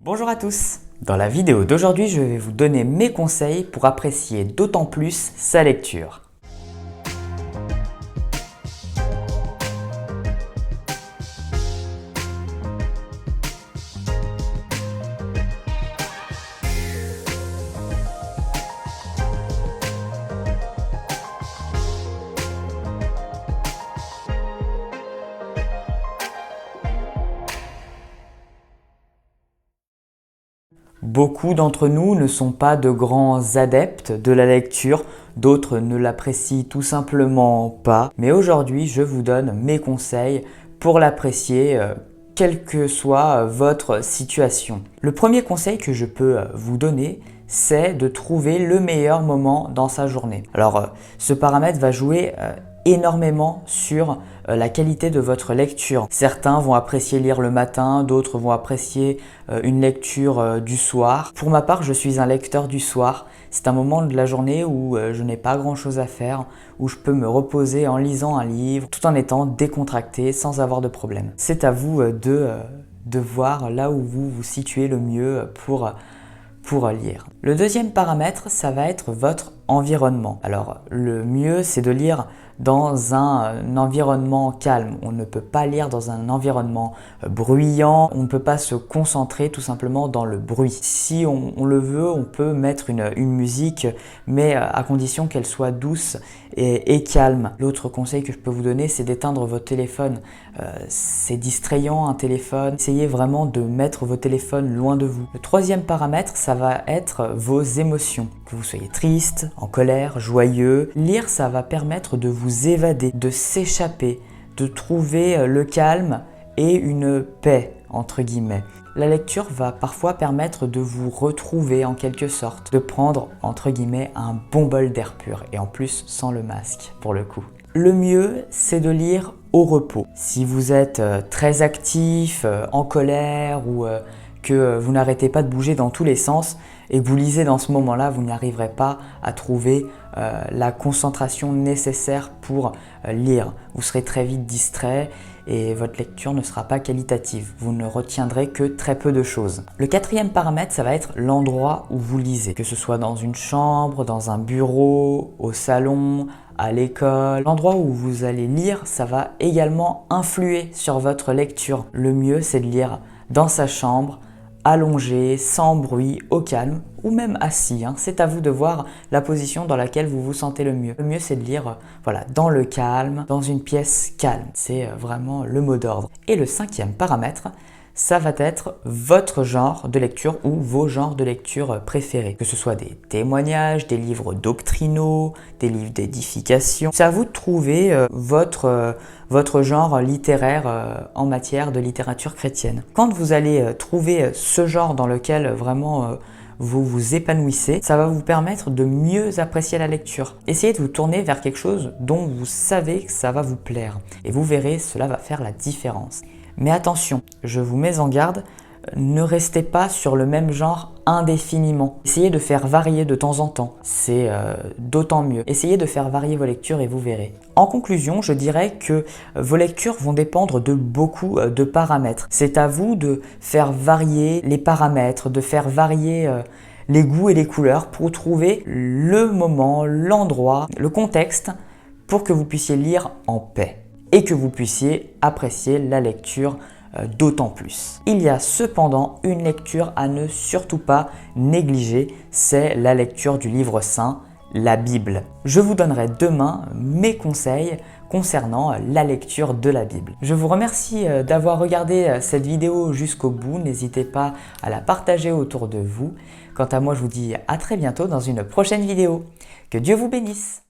Bonjour à tous. Dans la vidéo d'aujourd'hui, je vais vous donner mes conseils pour apprécier d'autant plus sa lecture. Beaucoup d'entre nous ne sont pas de grands adeptes de la lecture, d'autres ne l'apprécient tout simplement pas. Mais aujourd'hui, je vous donne mes conseils pour l'apprécier, quelle que soit votre situation. Le premier conseil que je peux vous donner, c'est de trouver le meilleur moment dans sa journée. Alors, ce paramètre va jouer énormément sur la qualité de votre lecture. Certains vont apprécier lire le matin, d'autres vont apprécier une lecture du soir. Pour ma part, je suis un lecteur du soir. C'est un moment de la journée où je n'ai pas grand chose à faire, où je peux me reposer en lisant un livre, tout en étant décontracté, sans avoir de problème. C'est à vous de voir là où vous vous situez le mieux pour lire. Le deuxième paramètre, ça va être votre environnement. Alors, le mieux, c'est de lire dans un environnement calme. On ne peut pas lire dans un environnement bruyant, on ne peut pas se concentrer tout simplement dans le bruit. Si on le veut, on peut mettre une musique, mais à condition qu'elle soit douce et calme. L'autre conseil que je peux vous donner, c'est d'éteindre votre téléphone. C'est distrayant un téléphone. Essayez vraiment de mettre vos téléphones loin de vous. Le troisième paramètre, ça va être vos émotions. Que vous soyez triste, en colère, joyeux. Lire, ça va permettre de vous évader, de s'échapper, de trouver le calme et une paix, entre guillemets. La lecture va parfois permettre de vous retrouver en quelque sorte, de prendre, entre guillemets, un bon bol d'air pur, et en plus sans le masque, pour le coup. Le mieux, c'est de lire au repos. Si vous êtes très actif, en colère ou que vous n'arrêtez pas de bouger dans tous les sens et que vous lisez dans ce moment-là, vous n'arriverez pas à trouver la concentration nécessaire pour lire. Vous serez très vite distrait et votre lecture ne sera pas qualitative. Vous ne retiendrez que très peu de choses. Le quatrième paramètre, ça va être l'endroit où vous lisez. Que ce soit dans une chambre, dans un bureau, au salon, à l'école. L'endroit où vous allez lire, ça va également influer sur votre lecture. Le mieux, c'est de lire dans sa chambre, allongé, sans bruit, au calme, ou même assis. C'est à vous de voir la position dans laquelle vous vous sentez le mieux. Le mieux, c'est de lire dans le calme, dans une pièce calme. C'est vraiment le mot d'ordre. Et le cinquième paramètre, ça va être votre genre de lecture ou vos genres de lecture préférés. Que ce soit des témoignages, des livres doctrinaux, des livres d'édification. C'est à vous de trouver votre genre littéraire en matière de littérature chrétienne. Quand vous allez trouver ce genre dans lequel vraiment vous vous épanouissez, ça va vous permettre de mieux apprécier la lecture. Essayez de vous tourner vers quelque chose dont vous savez que ça va vous plaire. Et vous verrez, cela va faire la différence. Mais attention, je vous mets en garde, ne restez pas sur le même genre indéfiniment. Essayez de faire varier de temps en temps, c'est d'autant mieux. Essayez de faire varier vos lectures et vous verrez. En conclusion, je dirais que vos lectures vont dépendre de beaucoup de paramètres. C'est à vous de faire varier les paramètres, de faire varier les goûts et les couleurs pour trouver le moment, l'endroit, le contexte pour que vous puissiez lire en paix et que vous puissiez apprécier la lecture d'autant plus. Il y a cependant une lecture à ne surtout pas négliger, c'est la lecture du livre saint, la Bible. Je vous donnerai demain mes conseils concernant la lecture de la Bible. Je vous remercie d'avoir regardé cette vidéo jusqu'au bout, n'hésitez pas à la partager autour de vous. Quant à moi, je vous dis à très bientôt dans une prochaine vidéo. Que Dieu vous bénisse!